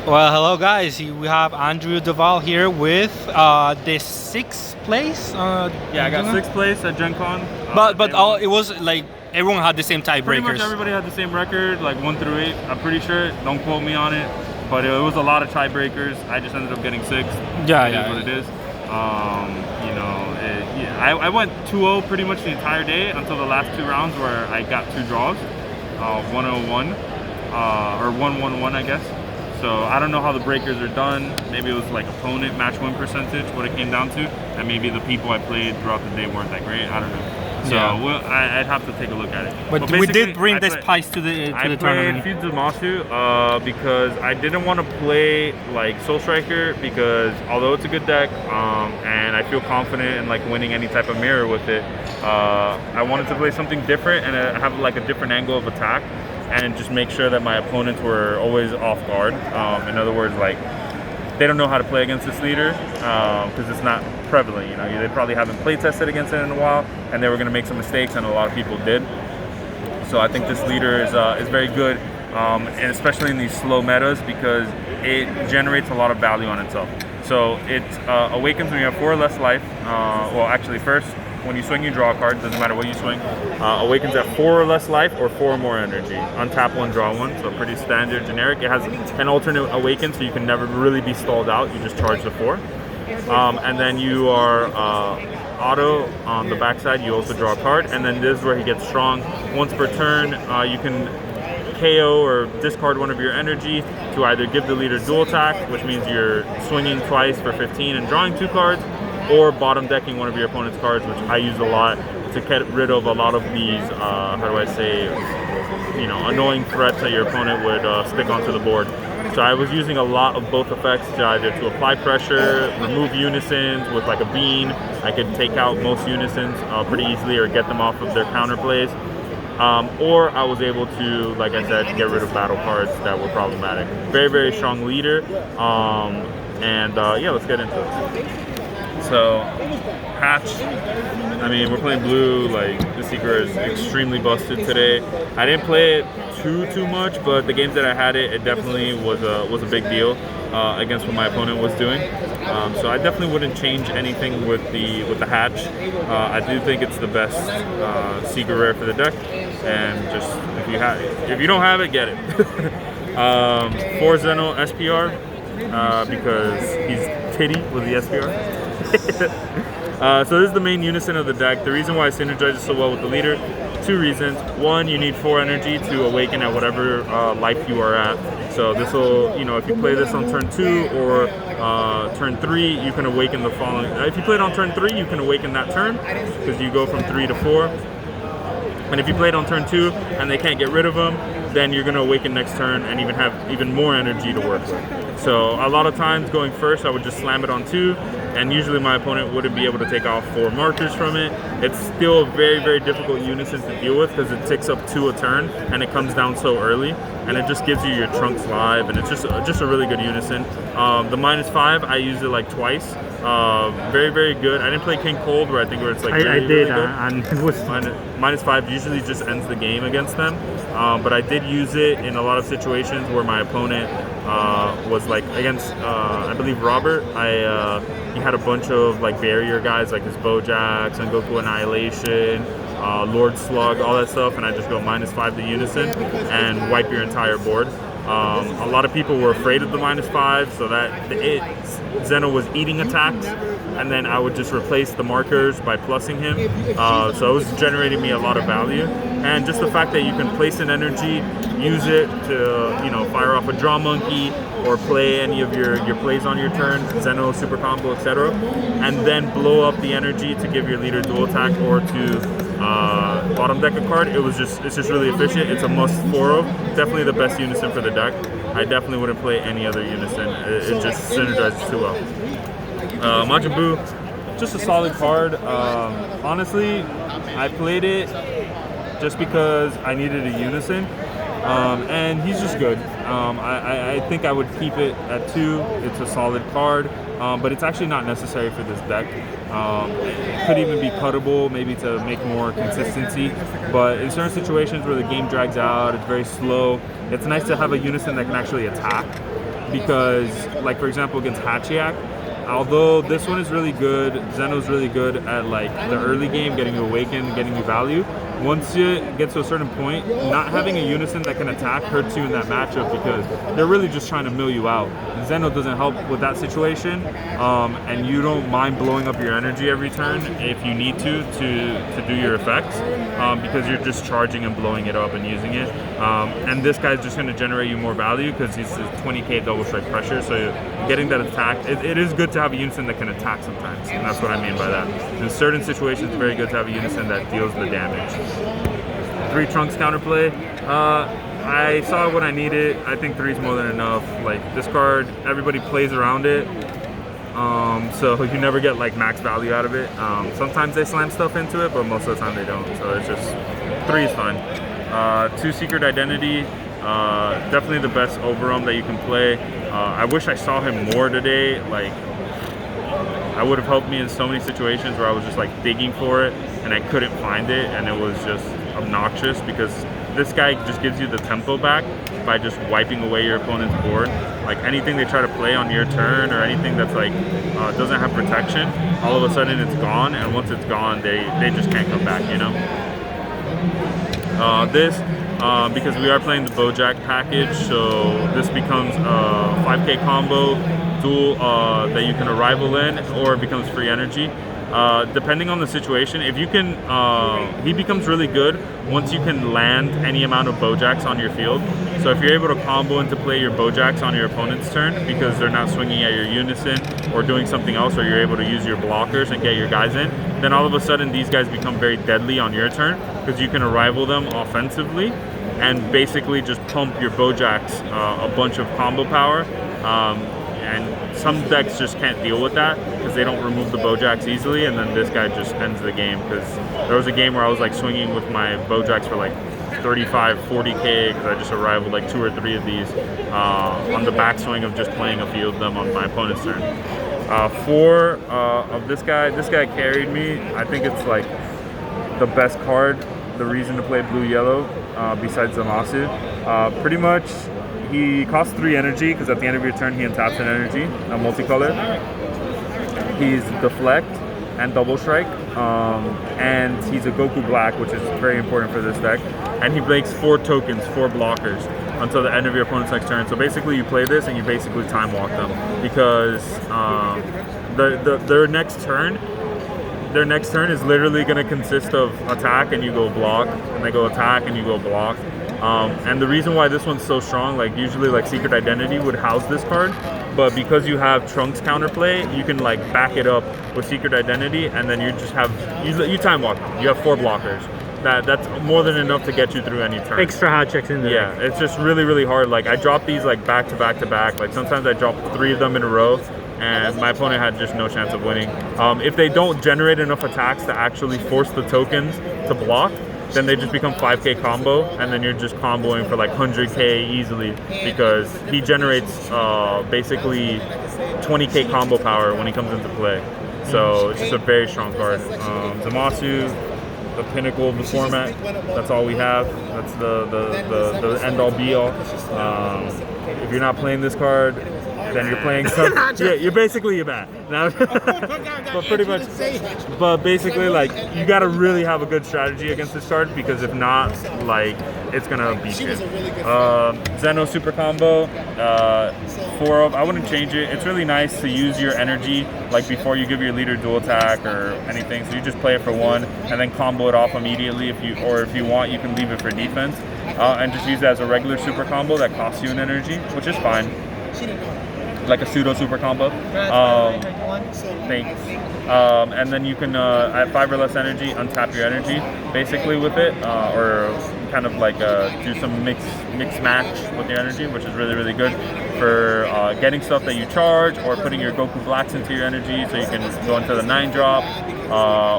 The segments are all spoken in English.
Well, hello guys. We have Andrew Dovale here with the sixth place. Yeah, I got sixth place at Gencon. But all it was like everyone had the same Pretty much tiebreakers. everybody had the same record, like 1 through 8. I'm pretty sure. Don't quote me on it, but it was a lot of tiebreakers. I just ended up getting sixth. Yeah, It is what it is. I went 2-0 pretty much the entire day until the last 2 rounds where I got 2 draws, 1-0-1 or 1-1-1, I guess. So I don't know how the breakers are done. Maybe it was like opponent match win percentage, what it came down to, and maybe the people I played throughout the day weren't that great. I don't know. So I'd have to take a look at it. But we did bring the spice to the tournament. I played Zamasu because I didn't want to play like Soul Striker because although it's a good deck and I feel confident in like winning any type of mirror with it, I wanted to play something different and have like a different angle of attack and just make sure that my opponents were always off guard. In other words, like they don't know how to play against this leader because it's not prevalent. You know, they probably haven't play tested against it in a while, and they were going to make some mistakes, and a lot of people did. So I think this leader is very good, and especially in these slow metas because it generates a lot of value on itself. So it awakens when you have 4 or less life. Well, actually, first when you swing, you draw a card. Doesn't matter what you swing. Awakens at 4 or less life or 4 or more energy. Untap 1, draw 1. So pretty standard, generic. It has an alternate awaken, so you can never really be stalled out. You just charge the 4. And then you are auto on the backside. You also draw a card. And then this is where he gets strong. Once per turn, you can KO or discard one of your energy to either give the leader dual attack, which means you're swinging twice for 15 and drawing 2 cards, or bottom decking one of your opponent's cards, which I use a lot to get rid of a lot of these, how do I say, annoying threats that your opponent would stick onto the board. So I was using a lot of both effects to either to apply pressure, remove unisons with like a bean. I could take out most unisons pretty easily or get them off of their counterplays. Or I was able to, like I said, get rid of battle cards that were problematic. Very, very strong leader. Yeah, let's get into it. So, Hatch, I mean, we're playing blue, like, the Seeker is extremely busted today. I didn't play it too much, but the games that I had it definitely was a big deal against what my opponent was doing. So I definitely wouldn't change anything with the Hatch. I do think it's the best Seeker rare for the deck, and just, if you don't have it, get it. 4 Zeno SPR, because he's titty with the SPR. So this is the main unison of the deck. The reason why it synergizes so well with the leader, 2 reasons. 1, you need 4 energy to awaken at whatever life you are at. So this will, if you play this on turn 2 or turn 3, you can awaken the following. If you play it on turn 3, you can awaken that turn because you go from 3 to 4. And if you play it on turn 2 and they can't get rid of them, then you're going to awaken next turn and even have even more energy to work with. So a lot of times going first, I would just slam it on 2, and usually my opponent wouldn't be able to take off 4 markers from it. It's still a very, very difficult unison to deal with because it ticks up 2 a turn and it comes down so early, and it just gives you your trunks live, and it's just a really good unison. The -5, I used it like twice. Very, very good. I didn't play King Cold where I think where it's like I did, really good. and it was -5 usually just ends the game against them, but I did use it in a lot of situations where my opponent was like against I believe Robert. He had a bunch of like barrier guys like his Bojack, and Goku Annihilation, Lord Slug, all that stuff, and I just go -5 the unison and wipe your entire board. A lot of people were afraid of the -5, so that Zeno was eating attacks, and then I would just replace the markers by plussing him. So it was generating me a lot of value, and just the fact that you can place an energy, use it to fire off a Draw Monkey or play any of your plays on your turn, Zeno, Super Combo, etc., and then blow up the energy to give your leader dual attack or to bottom deck a card. It's just really efficient. It's a must 4 of. Definitely the best unison for the deck. I definitely wouldn't play any other unison. It just synergizes too well. Majin Buu, just a solid card. Honestly, I played it just because I needed a unison. And he's just good. I think I would keep it at 2. It's a solid card, but it's actually not necessary for this deck. It could even be cuttable, maybe to make more consistency. But in certain situations where the game drags out, it's very slow, it's nice to have a unison that can actually attack. because, like, for example, against Hachiak, although this one is really good, Zeno's really good at like the early game, getting you awakened, getting you value. Once you get to a certain point, not having a unison that can attack hurts you in that matchup because they're really just trying to mill you out. And Zeno doesn't help with that situation, and you don't mind blowing up your energy every turn if you need to do your effects, because you're just charging and blowing it up and using it. And this guy's just going to generate you more value because he's a 20k double strike pressure, so getting that attack, it is good to have a unison that can attack sometimes, and that's what I mean by that. In certain situations, it's very good to have a unison that deals the damage. 3 Trunks counterplay. I saw what I needed. I think 3 is more than enough. Like, this card, everybody plays around it, so you never get like max value out of it. Sometimes they slam stuff into it, but most of the time they don't. So it's just 3 is fine. 2 Secret Identity. Definitely the best Overwhelm that you can play. I wish I saw him more today. Like, I would have helped me in so many situations where I was just like digging for it and I couldn't find it, and it was just obnoxious because this guy just gives you the tempo back by just wiping away your opponent's board. Like, anything they try to play on your turn or anything that's like doesn't have protection, all of a sudden it's gone, and once it's gone, they just can't come back, you know? Because we are playing the Bojack package, so this becomes a 5k combo duel that you can arrival in, or it becomes free energy. Depending on the situation, if you can, he becomes really good once you can land any amount of Bojacks on your field. So if you're able to combo into play your Bojacks on your opponent's turn because they're not swinging at your unison or doing something else, or you're able to use your blockers and get your guys in, then all of a sudden these guys become very deadly on your turn because you can arrival them offensively and basically just pump your Bojacks a bunch of combo power. And some decks just can't deal with that because they don't remove the Bojacks easily, and then this guy just ends the game. Because there was a game where I was like swinging with my Bojacks for like 35, 40k because I just arrived like 2 or 3 of these on the backswing of just playing a few of them on my opponent's turn. 4 of this guy carried me. I think it's like the best card, the reason to play blue-yellow besides Zamasu. Pretty much, he costs 3 energy because at the end of your turn he untaps an energy, a multicolor. He's Deflect and Double Strike, and he's a Goku Black, which is very important for this deck. And he breaks 4 tokens, 4 blockers, until the end of your opponent's next turn. So basically you play this and you basically time walk them because their next turn is literally going to consist of attack and you go block, and they go attack and you go block. And the reason why this one's so strong, like usually like Secret Identity would house this card, but because you have Trunks counterplay, you can like back it up with Secret Identity, and then you just have, you time walk, you have 4 blockers. That's more than enough to get you through any turn. Extra hot checks in there. Yeah, it's just really, really hard. Like, I drop these like back to back to back. Like, sometimes I drop 3 of them in a row, and my opponent had just no chance of winning. If they don't generate enough attacks to actually force the tokens to block, then they just become 5k combo, and then you're just comboing for like 100k easily because he generates basically 20k combo power when he comes into play. So it's just a very strong card. Zamasu, the pinnacle of the format. That's all we have. That's the end all be all. If you're not playing this card, then you're playing some. Yeah, you're basically bad. Now, but pretty much. But basically, like, you gotta really have a good strategy against this card because if not, like, it's gonna beat you. Zeno super combo. 4 of. I wouldn't change it. It's really nice to use your energy like before you give your leader dual attack or anything. So you just play it for 1 and then combo it off immediately. If you want, you can leave it for defense and just use it as a regular super combo that costs you an energy, which is fine. Like a pseudo super combo. Thanks. And then you can at 5 or less energy untap your energy basically with it, or kind of like do some mix match with your energy, which is really, really good for getting stuff that you charge, or putting your Goku Blacks into your energy so you can go into the 9-drop,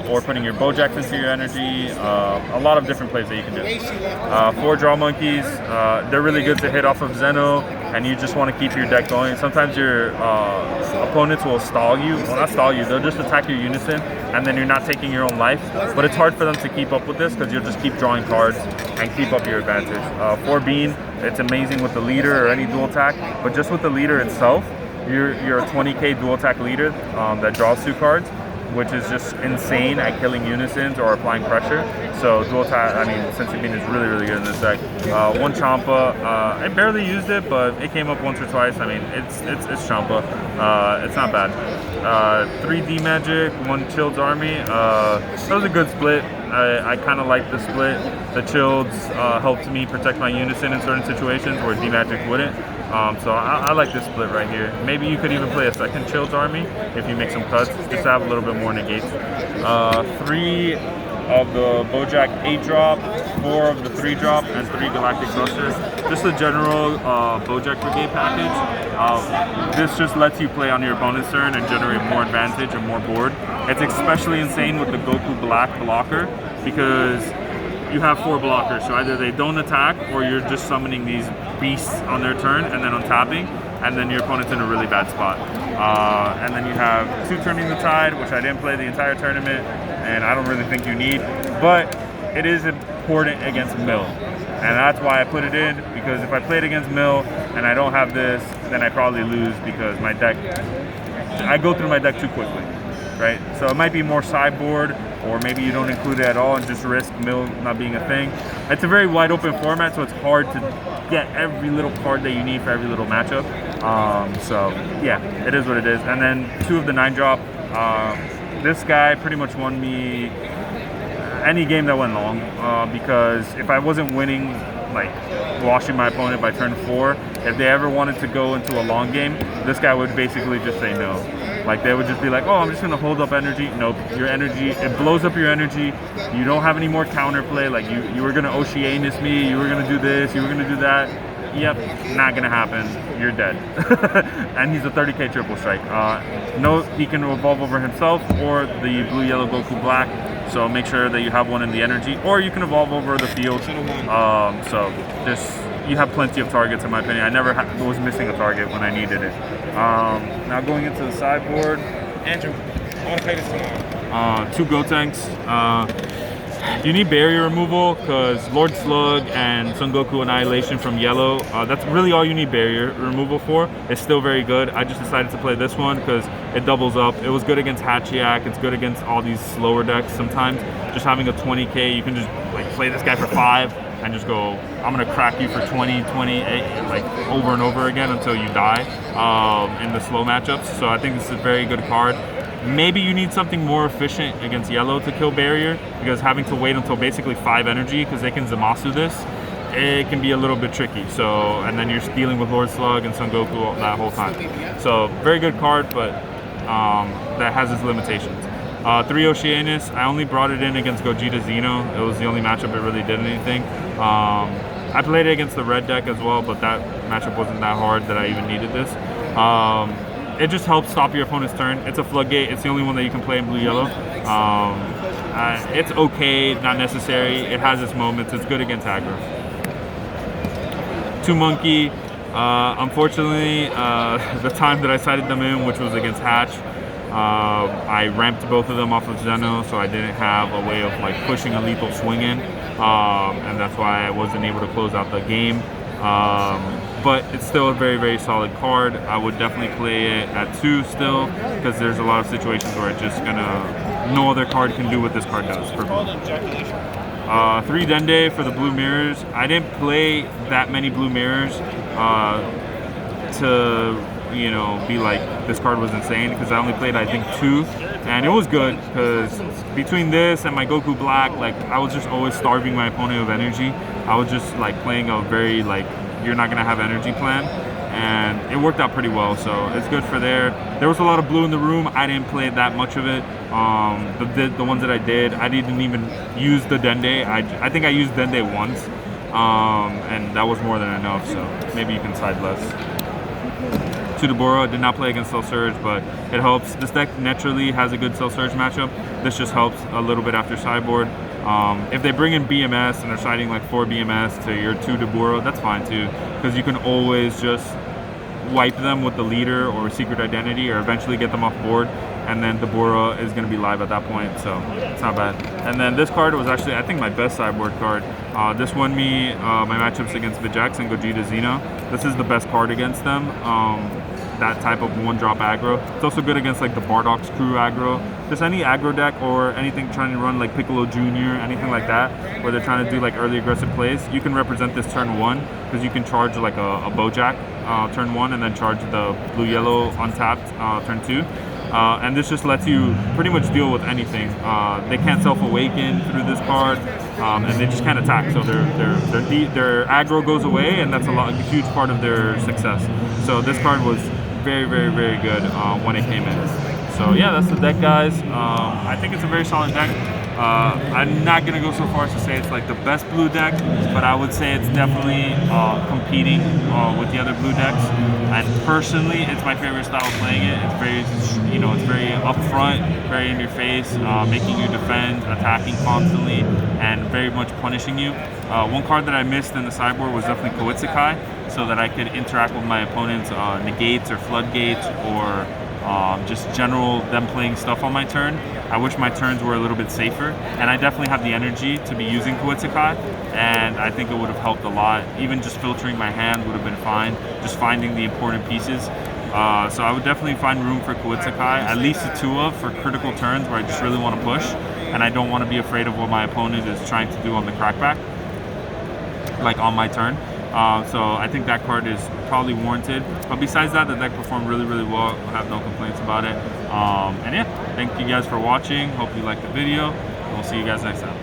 or putting your Bojacks into your energy. A lot of different plays that you can do. 4 Draw Monkeys, they're really good to hit off of Zeno. and you just want to keep your deck going. Sometimes your opponents will stall you. Well, not stall you, they'll just attack your unison, and then you're not taking your own life. But it's hard for them to keep up with this because you'll just keep drawing cards and keep up your advantage. For Bean, it's amazing with the leader or any dual attack, but just with the leader itself, you're a 20k dual attack leader that draws 2 cards, which is just insane at killing unisons or applying pressure. So dual attack, I mean, Sensei Bean is really, really good in this deck. 1 Champa, I barely used it, but it came up once or twice. I mean, it's Champa. It's not bad. 3 D Magic, 1 Child's Army. That was a good split. I kind of liked the split. The Childs helped me protect my unison in certain situations where D Magic wouldn't. So I like this split right here. Maybe you could even play a second Child's Army if you make some cuts, just to have a little bit more negates. 3 of the Bojack 8-drop, 4 of the 3-drop, and 3 Galactic Thrusters. Just a general Bojack Brigade package. This just lets you play on your opponent's turn and generate more advantage and more board. It's especially insane with the Goku Black blocker because you have 4 blockers, so either they don't attack or you're just summoning these beasts on their turn and then untapping, and then your opponent's in a really bad spot. And then you have 2 Turning the Tide, which I didn't play the entire tournament, and I don't really think you need, but it is important against Mill. And that's why I put it in, because if I played against Mill and I don't have this, then I probably lose because my deck, I go through my deck too quickly, right? So it might be more sideboard, or maybe you don't include it at all and just risk Mill not being a thing. It's a very wide open format, so it's hard to get every little card that you need for every little matchup. So yeah, it is what it is. And then 2 of the 9-drop. This guy pretty much won me any game that went long, because if I wasn't winning, like washing my opponent by turn 4, if they ever wanted to go into a long game, this guy would basically just say no. Like they would just be like, oh, I'm just gonna hold up energy. Nope, your energy, it blows up your energy. You don't have any more counterplay. Like you were gonna Oceanus me, you were gonna do this, you were gonna do that. Yep, not gonna happen. You're dead. And he's a 30k triple strike. No, he can evolve over himself or the blue, yellow Goku Black. So make sure that you have one in the energy, or you can evolve over the field. So just, you have plenty of targets in my opinion. I never was missing a target when I needed it. Now going into the sideboard. Andrew, I want to play this tomorrow. 2 Gotenks. You need barrier removal because Lord Slug and Son Goku Annihilation from yellow, that's really all you need barrier removal for. It's still very good. I just decided to play this one because it doubles up. It was good against Hachiak. It's good against all these slower decks sometimes. Just having a 20k, you can just like play this guy for 5 and just go, I'm going to crack you for 20, 28, like over and over again until you die in the slow matchups. So I think this is a very good card. Maybe you need something more efficient against yellow to kill barrier, because having to wait until basically 5 energy because they can Zamasu this, it can be a little bit tricky. So, and then you're dealing with Lord Slug and Son Goku that whole time. So very good card, but that has its limitations. 3 Oceanus, I only brought it in against Gogeta Xeno. It was the only matchup it really did anything. I played it against the red deck as well, but that matchup wasn't that hard that I even needed this. It just helps stop your opponent's turn. It's a floodgate. It's the only one that you can play in blue-yellow. It's okay, not necessary. It has its moments. It's good against aggro. 2 Monkey. Unfortunately, the time that I sided them in, which was against Hatch, I ramped both of them off of Zeno, so I didn't have a way of like pushing a lethal swing in, and that's why I wasn't able to close out the game. But it's still a very, very solid card. I would definitely play it at 2 still, because there's a lot of situations where it's just gonna, no other card can do what this card does for blue. 3 Dende for the blue mirrors. I didn't play that many blue mirrors to, you know, be like this card was insane, because I only played I think 2, and it was good because between this and my Goku Black, like I was just always starving my opponent of energy. I was just like playing a very like you're not gonna have energy plan, and it worked out pretty well, so it's good for there. There was a lot of blue in the room. I didn't play that much of it. The ones that I did, I didn't even use the Dende. I think I used Dende once, and that was more than enough, so maybe you can side less. Sudabura did not play against Cell Surge, but it helps. This deck naturally has a good Cell Surge matchup. This just helps a little bit after sideboard. If they bring in BMS and they're siding like 4 BMS to your 2 Daburo, that's fine too, because you can always just wipe them with the leader or secret identity, or eventually get them off board, and then Dabura is going to be live at that point, so it's not bad. And then this card was actually, I think, my best sideboard card. This won me my matchups against Vijay and Gogeta Xeno. This is the best card against them. That type of 1-drop aggro. It's also good against like the Bardock's crew aggro. Just any aggro deck or anything trying to run like Piccolo Jr., anything like that, where they're trying to do like early aggressive plays. You can represent this turn 1, because you can charge like a Bojack turn 1 and then charge the blue-yellow untapped turn 2. And this just lets you pretty much deal with anything. They can't self-awaken through this card, and they just can't attack. So their aggro goes away, and that's a huge part of their success. So this card was very, very, very good when it came in. So yeah, that's the deck, guys. I think it's a very solid deck. I'm not gonna go so far as to say it's like the best blue deck, but I would say it's definitely competing with the other blue decks. And personally, it's my favorite style of playing it. It's very, it's very upfront, very in your face, making you defend, attacking constantly, and very much punishing you. One card that I missed in the sideboard was definitely Koitsukai, so that I could interact with my opponent's negates or floodgates, or just general them playing stuff on my turn. I wish my turns were a little bit safer, and I definitely have the energy to be using Koitsukai, and I think it would have helped a lot. Even just filtering my hand would have been fine, just finding the important pieces. So I would definitely find room for Koitsukai, at least a 2 of for critical turns where I just really want to push, and I don't want to be afraid of what my opponent is trying to do on the crackback, like on my turn. So I think that card is probably warranted. But besides that, the deck performed really, really well. I have no complaints about it. And yeah, thank you guys for watching. Hope you liked the video. We'll see you guys next time.